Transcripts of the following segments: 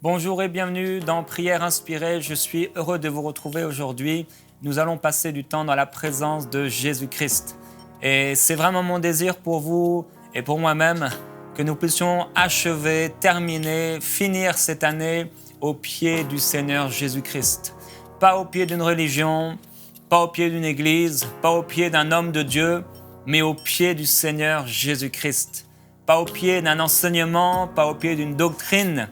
Bonjour et bienvenue dans Prière inspirée. Je suis heureux de vous retrouver aujourd'hui. Nous allons passer du temps dans la présence de Jésus-Christ. Et c'est vraiment mon désir pour vous et pour moi-même que nous puissions achever, terminer, finir cette année au pied du Seigneur Jésus-Christ. Pas au pied d'une religion, pas au pied d'une église, pas au pied d'un homme de Dieu, mais au pied du Seigneur Jésus-Christ. Pas au pied d'un enseignement, pas au pied d'une doctrine,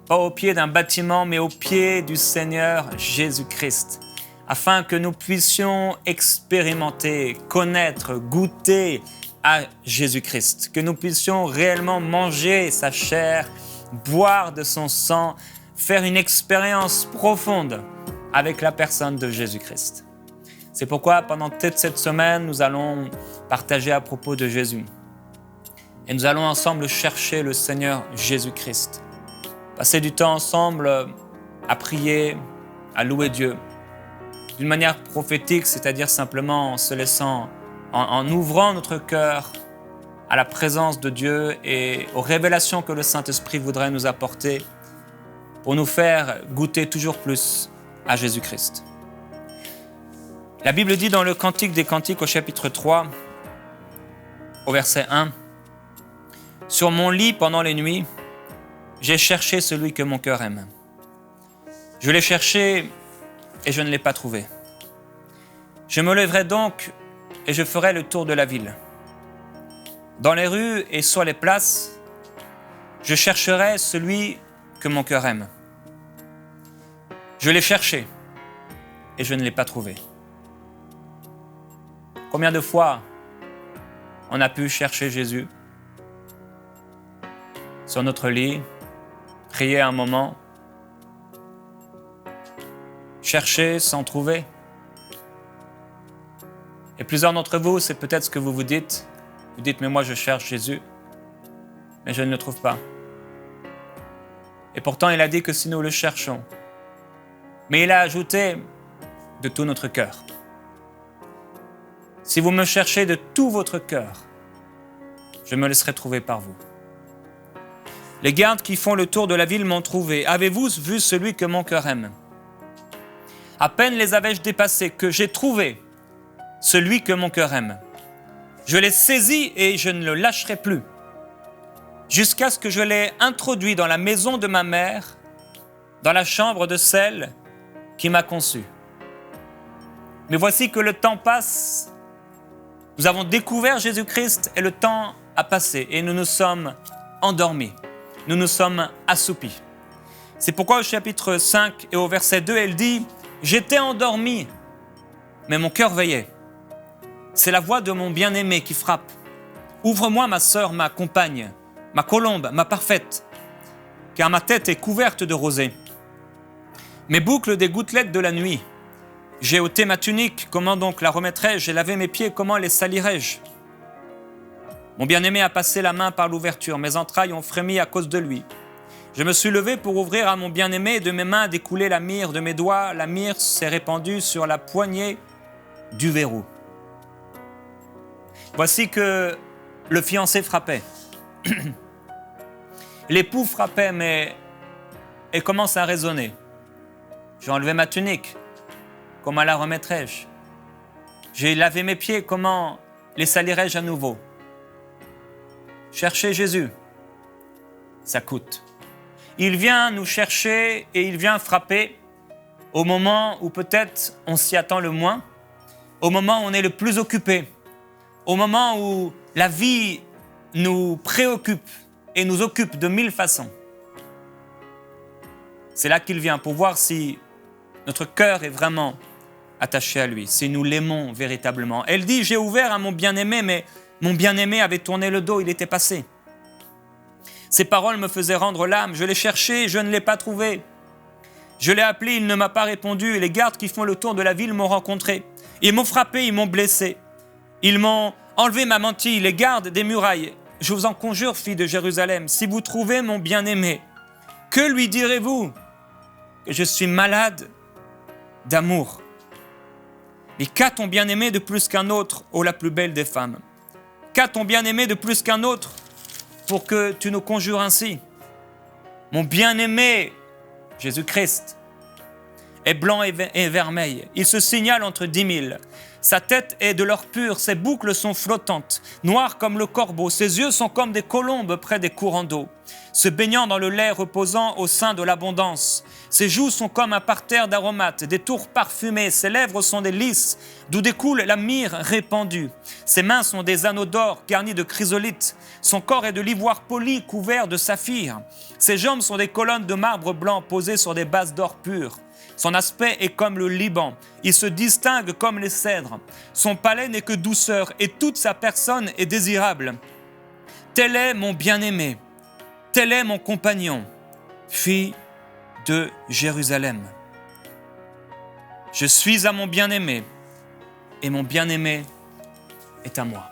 pas au pied d'un bâtiment, mais au pied du Seigneur Jésus-Christ, afin que nous puissions expérimenter, connaître, goûter à Jésus-Christ, que nous puissions réellement manger sa chair, boire de son sang, faire une expérience profonde avec la personne de Jésus-Christ. C'est pourquoi pendant toute cette semaine, nous allons partager à propos de Jésus. Et nous allons ensemble chercher le Seigneur Jésus-Christ. Passer du temps ensemble à prier, à louer Dieu, d'une manière prophétique, c'est-à-dire simplement en se laissant, en ouvrant notre cœur à la présence de Dieu et aux révélations que le Saint-Esprit voudrait nous apporter pour nous faire goûter toujours plus à Jésus-Christ. La Bible dit dans le Cantique des Cantiques au chapitre 3, au verset 1, « Sur mon lit pendant les nuits, j'ai cherché celui que mon cœur aime. Je l'ai cherché et je ne l'ai pas trouvé. Je me lèverai donc et je ferai le tour de la ville. Dans les rues et sur les places, je chercherai celui que mon cœur aime. Je l'ai cherché et je ne l'ai pas trouvé. » Combien de fois on a pu chercher Jésus sur notre lit, prier un moment, chercher sans trouver. Et plusieurs d'entre vous, c'est peut-être ce que vous vous dites. Vous dites, mais moi je cherche Jésus, mais je ne le trouve pas. Et pourtant, il a dit que si nous le cherchons, mais il a ajouté de tout notre cœur. Si vous me cherchez de tout votre cœur, je me laisserai trouver par vous. Les gardes qui font le tour de la ville m'ont trouvé. Avez-vous vu celui que mon cœur aime? À peine les avais-je dépassés que j'ai trouvé celui que mon cœur aime. Je l'ai saisi et je ne le lâcherai plus, jusqu'à ce que je l'ai introduit dans la maison de ma mère, dans la chambre de celle qui m'a conçu. Mais voici que le temps passe. Nous avons découvert Jésus-Christ et le temps a passé et nous nous sommes endormis. Nous nous sommes assoupis. C'est pourquoi au chapitre 5 et au verset 2, elle dit « J'étais endormi, mais mon cœur veillait. C'est la voix de mon bien-aimé qui frappe. Ouvre-moi ma sœur, ma compagne, ma colombe, ma parfaite, car ma tête est couverte de rosée. Mes boucles des gouttelettes de la nuit. J'ai ôté ma tunique, comment donc la remettrai-je? J'ai lavé mes pieds, comment les salirai-je? Mon bien-aimé a passé la main par l'ouverture, mes entrailles ont frémi à cause de lui. Je me suis levé pour ouvrir à mon bien-aimé, de mes mains a découlé la myrrhe, de mes doigts, la myrrhe s'est répandue sur la poignée du verrou. » Voici que le fiancé frappait. L'époux frappait, mais elle commence à raisonner. J'ai enlevé ma tunique, comment la remettrai-je? J'ai lavé mes pieds, comment les salirai-je à nouveau? Chercher Jésus, ça coûte. Il vient nous chercher et il vient frapper au moment où peut-être on s'y attend le moins, au moment où on est le plus occupé, au moment où la vie nous préoccupe et nous occupe de mille façons. C'est là qu'il vient pour voir si notre cœur est vraiment attaché à lui, si nous l'aimons véritablement. Elle dit, j'ai ouvert à mon bien-aimé, mais mon bien-aimé avait tourné le dos, il était passé. Ces paroles me faisaient rendre l'âme. Je l'ai cherché, je ne l'ai pas trouvé. Je l'ai appelé, il ne m'a pas répondu. Et les gardes qui font le tour de la ville m'ont rencontré. Ils m'ont frappé, ils m'ont blessé. Ils m'ont enlevé ma mantille, les gardes des murailles. Je vous en conjure, filles de Jérusalem, si vous trouvez mon bien-aimé, que lui direz-vous? Que je suis malade d'amour. Mais qu'a ton bien-aimé de plus qu'un autre, ô la plus belle des femmes? Qu'a ton bien-aimé de plus qu'un autre pour que tu nous conjures ainsi? Mon bien-aimé Jésus-Christ, est blanc et vermeil. Il se signale entre 10 000. Sa tête est de l'or pur, ses boucles sont flottantes, noires comme le corbeau. Ses yeux sont comme des colombes près des courants d'eau, se baignant dans le lait reposant au sein de l'abondance. Ses joues sont comme un parterre d'aromates, des tours parfumées. Ses lèvres sont des lys, d'où découle la myrrhe répandue. Ses mains sont des anneaux d'or garnis de chrysolites. Son corps est de l'ivoire poli couvert de saphir. Ses jambes sont des colonnes de marbre blanc posées sur des bases d'or pur. Son aspect est comme le Liban, il se distingue comme les cèdres. Son palais n'est que douceur et toute sa personne est désirable. Tel est mon bien-aimé, tel est mon compagnon, fille de Jérusalem. Je suis à mon bien-aimé et mon bien-aimé est à moi.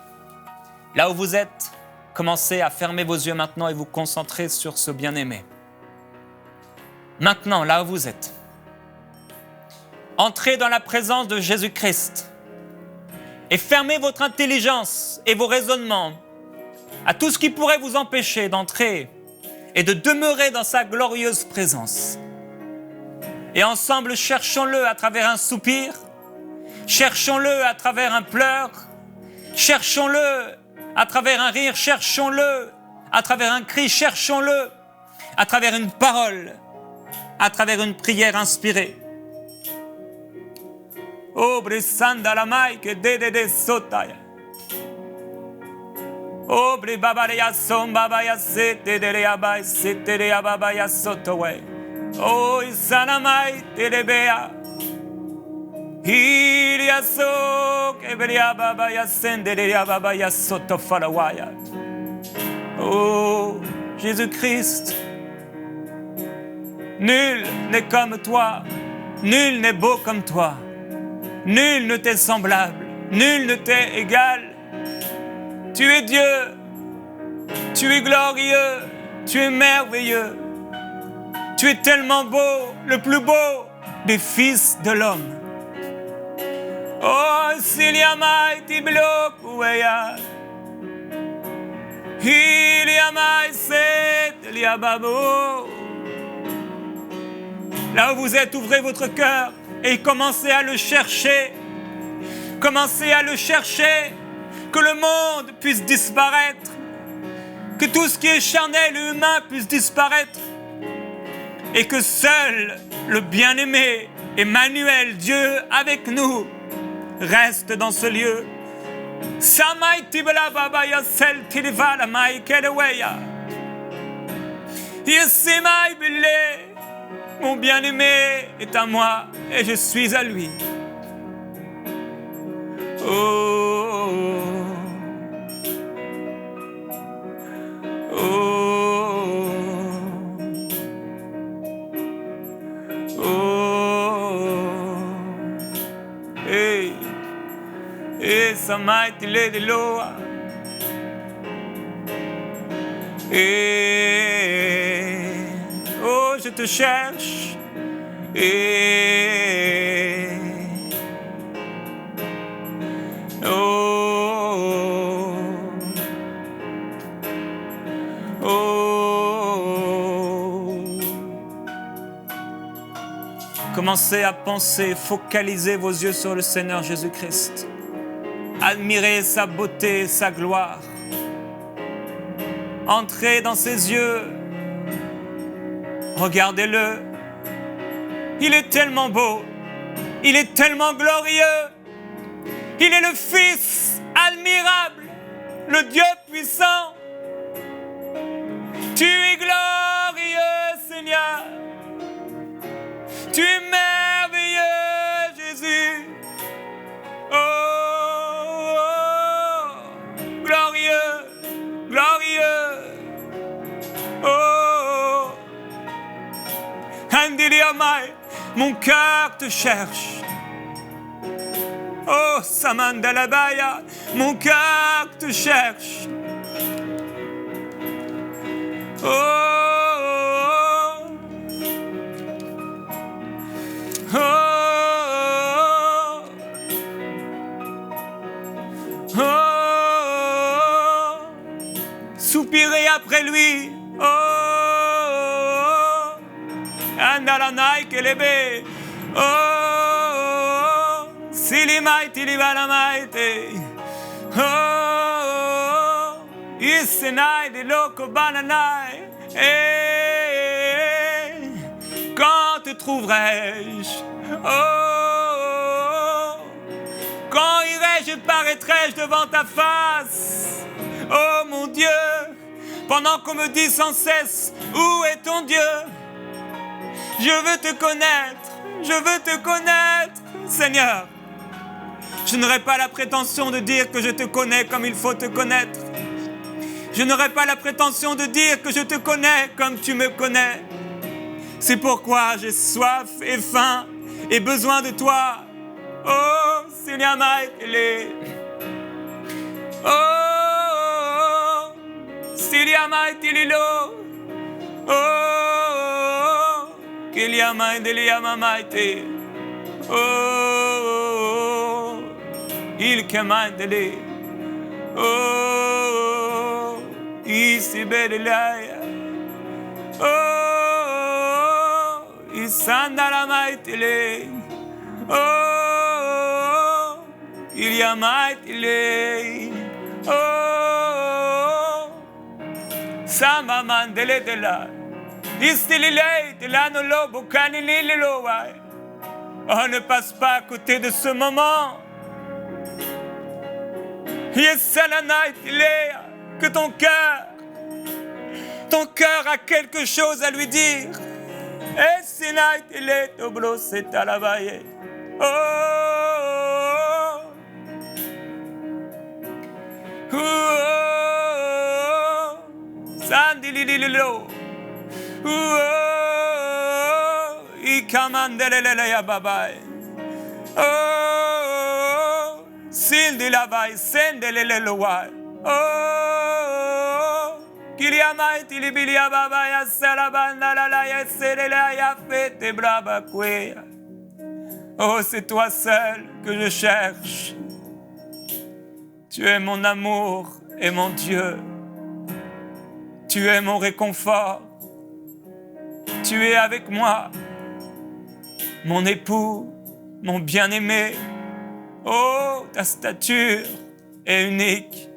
Là où vous êtes, commencez à fermer vos yeux maintenant et vous concentrer sur ce bien-aimé. Maintenant, là où vous êtes, entrez dans la présence de Jésus-Christ et fermez votre intelligence et vos raisonnements à tout ce qui pourrait vous empêcher d'entrer et de demeurer dans sa glorieuse présence. Et ensemble, cherchons-le à travers un soupir, cherchons-le à travers un pleur, cherchons-le à travers un rire, cherchons-le à travers un cri, cherchons-le à travers une parole, à travers une prière inspirée. Oh, brisanda la mai que de sotaya. Oh, bri babaya som babaya sete de reabai sete de ababaya sotowe. Oh, isana mai de bea. Hiria so que bria babaya sende de ababaya soto falawaya. Oh, Jésus-Christ, nul n'est comme toi, nul n'est beau comme toi. Nul ne t'est semblable, nul ne t'est égal. Tu es Dieu, tu es glorieux, tu es merveilleux. Tu es tellement beau, le plus beau des fils de l'homme. Oh, s'il y a mai ti bloqueya, il y a mai c'est il y a babo. Là où vous êtes, ouvrez votre cœur et commencez à le chercher. Commencez à le chercher, que le monde puisse disparaître, que tout ce qui est charnel et humain puisse disparaître, et que seul le bien-aimé Emmanuel, Dieu avec nous, reste dans ce lieu. Samai tibla babaya sel tilivala mai kedeweya. Yesimai bile. Mon bien-aimé est à moi et je suis à lui. Oh, oh, oh, hey, hey, samai tile de loa. Hey, oh, je te cherche. Et oh, oh. Commencez à penser, focalisez vos yeux sur le Seigneur Jésus-Christ. Admirez sa beauté, sa gloire. Entrez dans ses yeux. Regardez-le. Il est tellement beau. Il est tellement glorieux. Il est le Fils admirable, le Dieu puissant. Tu es glorieux, Seigneur. Tu es merveilleux, Jésus. Oh, oh, glorieux, glorieux. Oh, Andiriamai, mon cœur te cherche. Oh, Samandalabaya, mon cœur te cherche. Oh, oh, oh, oh, oh, soupirez après lui. Oh, sandalanai kelebe. Oh, silimaiti libalamaite. Oh, isenai de loko bananai. Quand te trouverai-je? Oh, quand irai-je, paraîtrai-je devant ta face? Oh mon Dieu, pendant qu'on me dit sans cesse, où est ton Dieu? Je veux te connaître, Seigneur. Je n'aurai pas la prétention de dire que je te connais comme il faut te connaître. Je n'aurai pas la prétention de dire que je te connais comme tu me connais. C'est pourquoi j'ai soif et faim et besoin de toi. Oh, Seigneur Maïtele. Oh, Seigneur Maïtele. Oh, Kilia Maïtele Maïte. Oh, il Kamaïtele. Oh, ici Bedelaya. Oh, Isandala Maïtele. Oh, il y a Maïtele. Oh, Sama Mandele de la. Istilile de la no lobo canilile lo wai. Oh, ne passe pas à côté de ce moment. Que ton cœur a quelque chose à lui dire. Et c'est à la vaille. Oh, oh, Sandililo. Oh, Ikamandelele ya babai. Oh, Sindilavaï, Sendelele loai. Oh, Kiliamai, Tilibilia babaya, Salabanda la la ya Selela ya fete braba kwe. Oh, c'est toi seul que je cherche. Tu es mon amour et mon Dieu. Tu es mon réconfort. Tu es avec moi, mon époux, mon bien-aimé. Oh, ta stature est unique.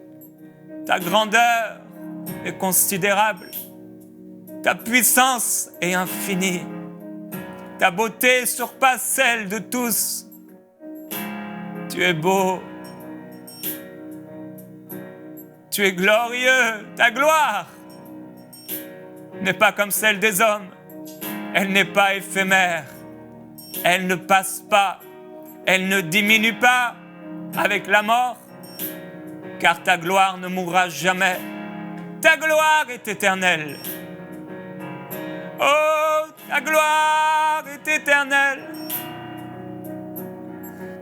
Ta grandeur est considérable. Ta puissance est infinie. Ta beauté surpasse celle de tous. Tu es beau. Tu es glorieux. Ta gloire n'est pas comme celle des hommes. Elle n'est pas éphémère. Elle ne passe pas. Elle ne diminue pas avec la mort. Car ta gloire ne mourra jamais. Ta gloire est éternelle. Oh, ta gloire est éternelle.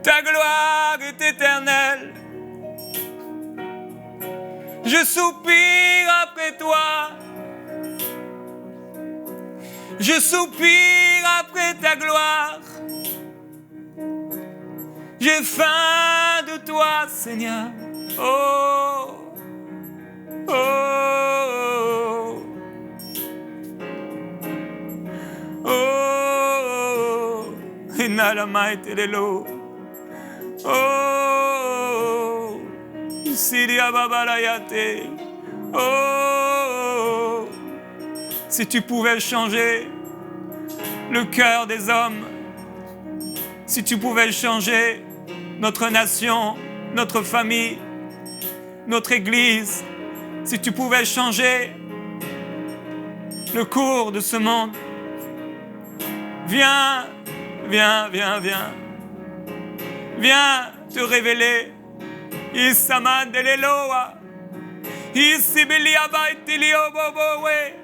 Ta gloire est éternelle. Je soupire après toi. Je soupire après ta gloire. J'ai faim de toi, Seigneur. Oh, oh, oh, Inalamaitelelo. Oh, Siria Babalayate. Oh, si tu pouvais changer le cœur des hommes, si tu pouvais changer notre nation, notre famille, notre Église, si tu pouvais changer le cours de ce monde, viens, viens, viens, viens, viens te révéler. Isamandeleleloa, Isibiliabaitiliobobowe.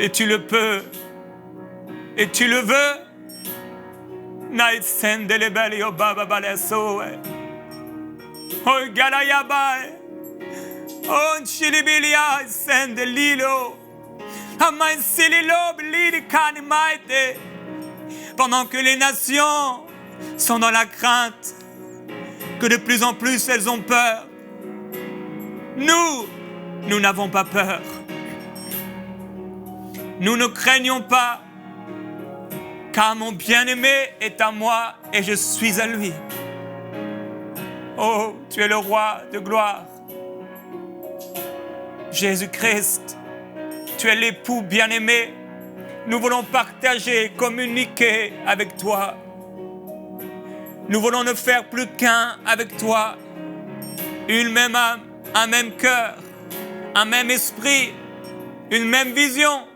Et tu le peux, et tu le veux. Naitsendelebelio baba balesoe. Oh galayabae. Oh chilibilia sendelilo. Amain sililo blili kanimaite. Pendant que les nations sont dans la crainte, que de plus en plus elles ont peur, nous n'avons pas peur. Nous ne craignons pas, car mon bien-aimé est à moi et je suis à lui. Oh, tu es le roi de gloire. Jésus-Christ, tu es l'époux bien-aimé. Nous voulons partager, communiquer avec toi. Nous voulons ne faire plus qu'un avec toi. Une même âme, un même cœur, un même esprit, une même vision,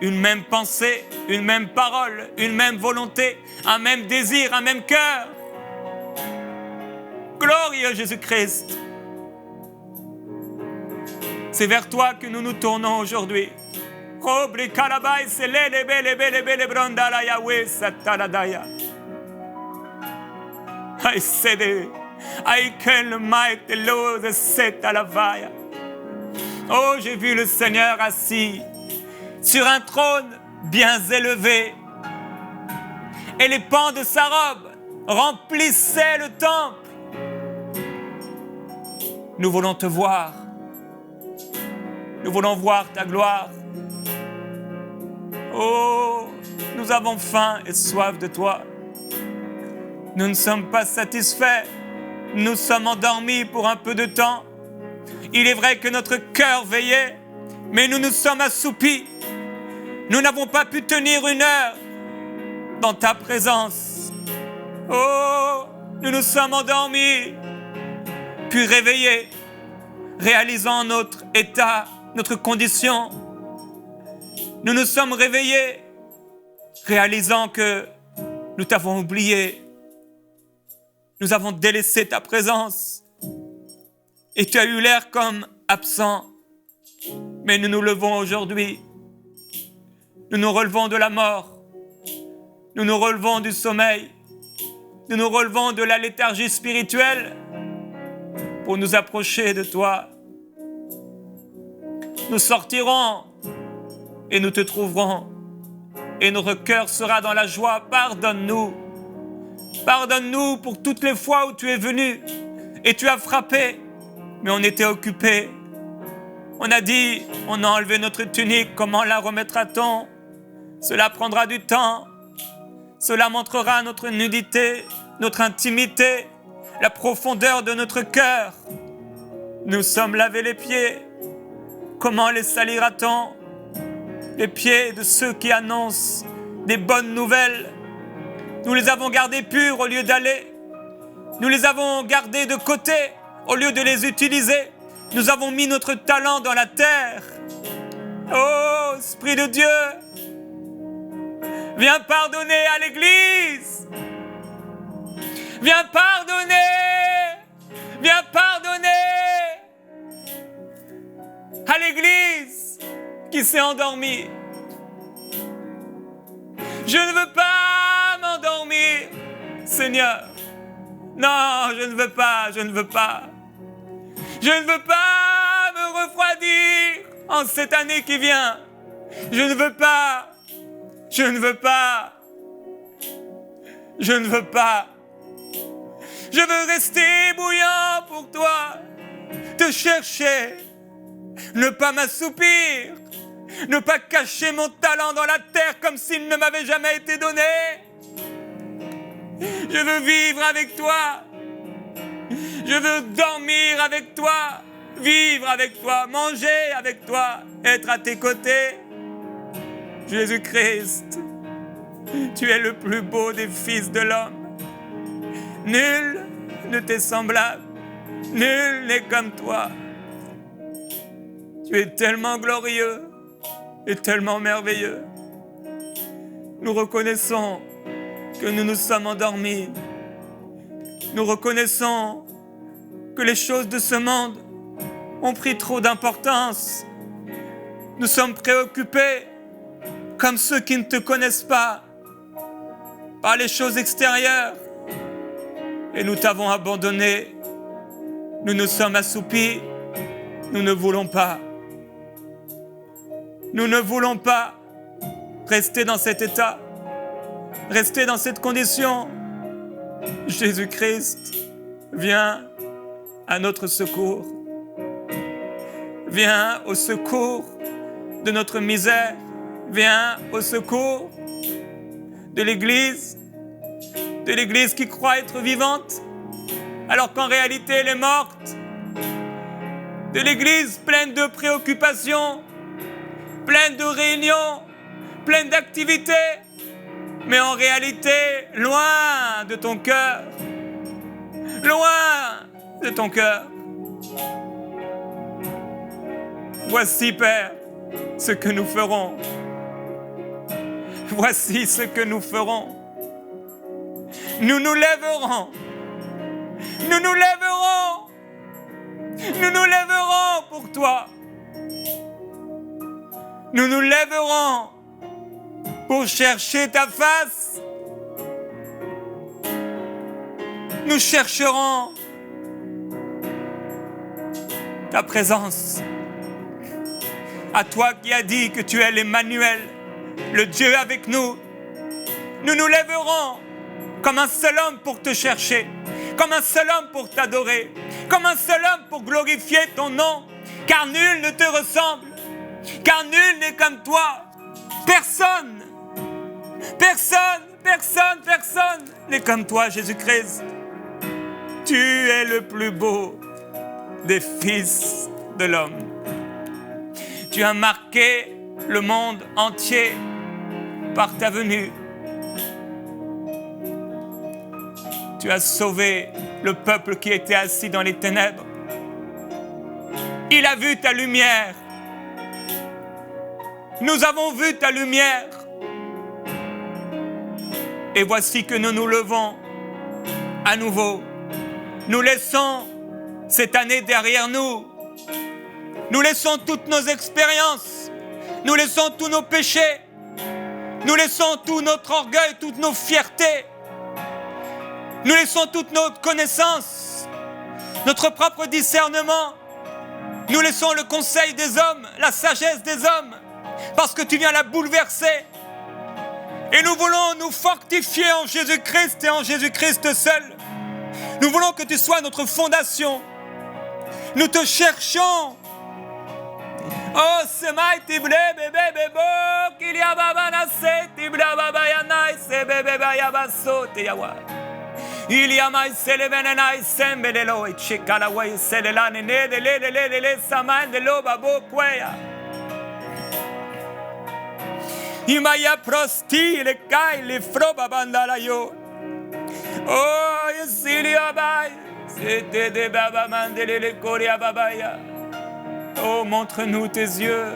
une même pensée, une même parole, une même volonté, un même désir, un même cœur. Glorieux Jésus-Christ. C'est vers toi que nous nous tournons aujourd'hui. Oh, j'ai vu le Seigneur assis sur un trône bien élevé. Et les pans de sa robe remplissaient le temple. Nous voulons te voir. Nous voulons voir ta gloire. Oh, nous avons faim et soif de toi. Nous ne sommes pas satisfaits. Nous sommes endormis pour un peu de temps. Il est vrai que notre cœur veillait, mais nous nous sommes assoupis. Nous n'avons pas pu tenir une heure dans ta présence. Oh, nous nous sommes endormis, puis réveillés, réalisant notre état, notre condition. Nous nous sommes réveillés, réalisant que nous t'avons oublié. Nous avons délaissé ta présence et tu as eu l'air comme absent. Mais nous nous levons aujourd'hui. Nous nous relevons de la mort. Nous nous relevons du sommeil. Nous nous relevons de la léthargie spirituelle pour nous approcher de toi. Nous sortirons et nous te trouverons. Et notre cœur sera dans la joie. Pardonne-nous. Pardonne-nous pour toutes les fois où tu es venu et tu as frappé, mais on était occupés. On a dit, on a enlevé notre tunique, comment la remettra-t-on? Cela prendra du temps. Cela montrera notre nudité, notre intimité, la profondeur de notre cœur. Nous sommes lavés les pieds. Comment les salira-t-on? Les pieds de ceux qui annoncent des bonnes nouvelles. Nous les avons gardés purs au lieu d'aller. Nous les avons gardés de côté au lieu de les utiliser. Nous avons mis notre talent dans la terre. Oh, Esprit de Dieu, viens pardonner à l'Église. Viens pardonner. Viens pardonner à l'Église qui s'est endormie. Je ne veux pas m'endormir, Seigneur. Non, je ne veux pas, je ne veux pas. Je ne veux pas me refroidir en cette année qui vient. Je ne veux pas. Je ne veux pas. Je ne veux pas. Je veux rester bouillant pour toi, te chercher, ne pas m'assoupir, ne pas cacher mon talent dans la terre comme s'il ne m'avait jamais été donné. Je veux vivre avec toi. Je veux dormir avec toi, vivre avec toi, manger avec toi, être à tes côtés. Jésus-Christ, tu es le plus beau des fils de l'homme. Nul ne t'est semblable, nul n'est comme toi. Tu es tellement glorieux et tellement merveilleux. Nous reconnaissons que nous nous sommes endormis. Nous reconnaissons que les choses de ce monde ont pris trop d'importance. Nous sommes préoccupés, comme ceux qui ne te connaissent pas, par les choses extérieures. Et nous t'avons abandonné. Nous nous sommes assoupis. Nous ne voulons pas. Nous ne voulons pas rester dans cet état, rester dans cette condition. Jésus-Christ, viens à notre secours. Viens au secours de notre misère, Viens au secours de l'Église qui croit être vivante, alors qu'en réalité elle est morte, de l'Église pleine de préoccupations, pleine de réunions, pleine d'activités, mais en réalité loin de ton cœur, loin de ton cœur. Voici, Père, ce que nous ferons. Voici ce que nous ferons. Nous nous lèverons. Nous nous lèverons. Nous nous lèverons pour toi. Nous nous lèverons pour chercher ta face. Nous chercherons ta présence. À toi qui as dit que tu es l'Emmanuel, le Dieu avec nous. Nous nous lèverons comme un seul homme pour te chercher, comme un seul homme pour t'adorer, comme un seul homme pour glorifier ton nom, car nul ne te ressemble, car nul n'est comme toi. Personne n'est comme toi, Jésus-Christ. Tu es le plus beau des fils de l'homme. Tu as marqué le monde entier par ta venue. Tu as sauvé le peuple qui était assis dans les ténèbres. Il a vu ta lumière. Nous avons vu ta lumière. Et voici que nous nous levons à nouveau. Nous laissons cette année derrière nous. Nous laissons toutes nos expériences. Nous laissons tous nos péchés. Nous laissons tout notre orgueil, toutes nos fiertés. Nous laissons toute notre connaissance, notre propre discernement. Nous laissons le conseil des hommes, la sagesse des hommes, parce que tu viens la bouleverser. Et nous voulons nous fortifier en Jésus-Christ et en Jésus-Christ seul. Nous voulons que tu sois notre fondation. Nous te cherchons. Oh, c'est mighty blé, bébé, bébé, qu'il y a babana, c'est tibla babayana, c'est bébé, bayabaso, te yawa. Il y a maïs, c'est le venena, c'est mbelelo, et chikalawa, c'est le lanene, le saman de l'eau, babo, kwea. Imaya prosti, le kai, le froba bandala yo. Oh, yesilia bay, c'était des babaman de le korea babaya. Oh, montre-nous tes yeux,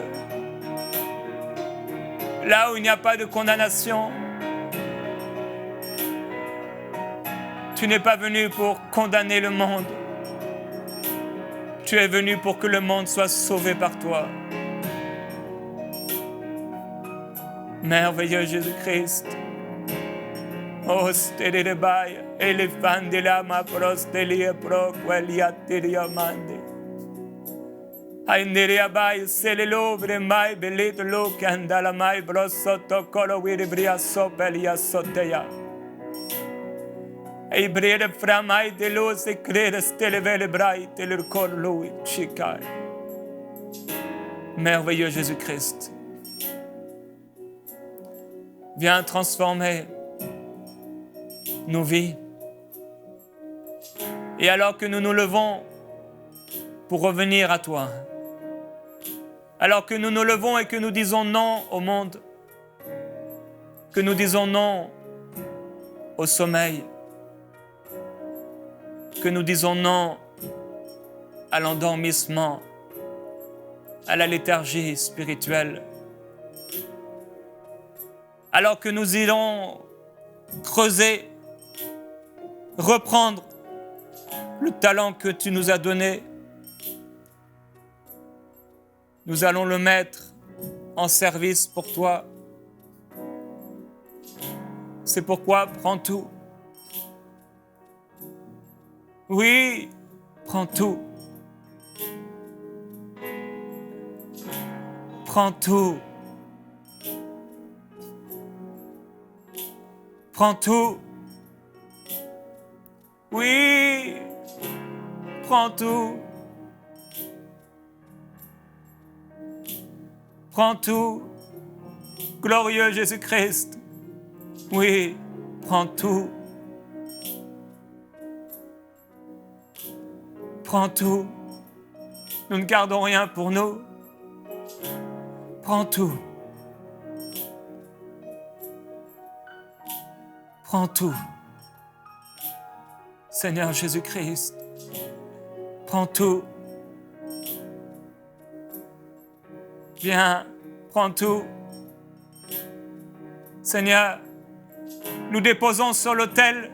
là où il n'y a pas de condamnation. Tu n'es pas venu pour condamner le monde. Tu es venu pour que le monde soit sauvé par toi. Merveilleux Jésus-Christ. Oh, stérébaï, éléphant de la ma prostélie pro quelia tiriamande. Ainderia bai se le lovre mai belito lo che andala mai brosotto colo wiribria sopelia soteia. E brede fra mai de lo se crede stelle vele brai te le cor lui chikai. Merveilleux Jésus-Christ. Viens transformer nos vies. Et alors que nous nous levons pour revenir à toi, alors que nous nous levons et que nous disons non au monde, que nous disons non au sommeil, que nous disons non à l'endormissement, à la léthargie spirituelle, alors que nous irons creuser, reprendre le talent que tu nous as donné, nous allons le mettre en service pour toi. C'est pourquoi prends tout. Oui, prends tout. Prends tout. Prends tout. Oui, prends tout. Prends tout. Glorieux Jésus-Christ. Oui, prends tout. Prends tout. Nous ne gardons rien pour nous. Prends tout. Prends tout. Seigneur Jésus-Christ, prends tout. Viens, prends tout. Seigneur, nous déposons sur l'autel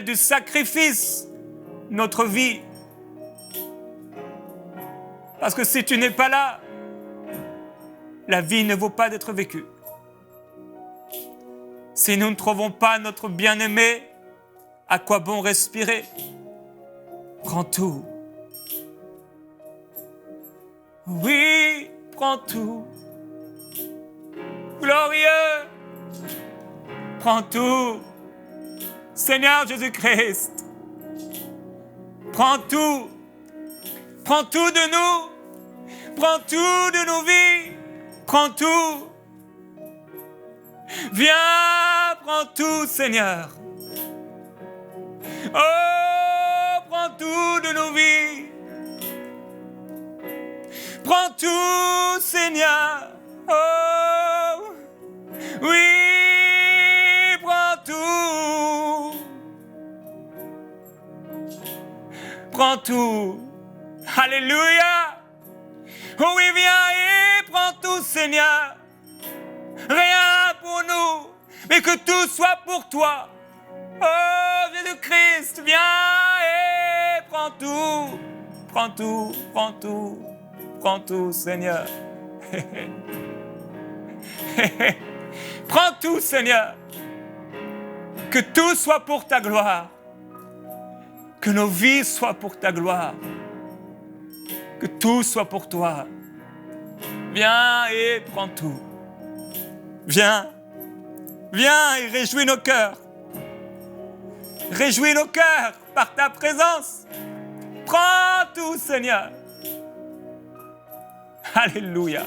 du sacrifice, notre vie. Parce que si tu n'es pas là, la vie ne vaut pas d'être vécue. Si nous ne trouvons pas notre bien-aimé, à quoi bon respirer? Prends tout. Oui, prends tout. Glorieux, prends tout. Seigneur Jésus-Christ, prends tout. Prends tout de nous. Prends tout de nos vies. Prends tout. Viens, prends tout, Seigneur. Oh, prends tout de nos vies. Prends tout, Seigneur. Oh, oui, prends tout. Prends tout. Alléluia. Oh oui, viens et prends tout, Seigneur. Rien pour nous, mais que tout soit pour toi. Oh, Jésus-Christ, viens et prends tout. Prends tout, prends tout, prends tout, Seigneur. Prends tout, Seigneur. Que tout soit pour ta gloire. Que nos vies soient pour ta gloire. Que tout soit pour toi. Viens et prends tout. Viens, viens et réjouis nos cœurs. Réjouis nos cœurs par ta présence. Prends tout, Seigneur. Alléluia.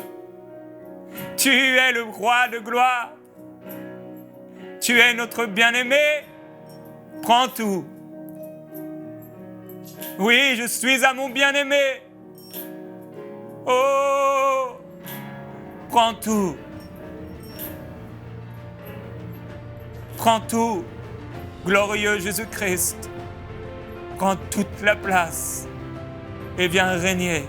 Tu es le roi de gloire. Tu es notre bien-aimé. Prends tout. Oui, je suis à mon bien-aimé. Oh, prends tout. Prends tout, glorieux Jésus-Christ. Prends toute la place et viens régner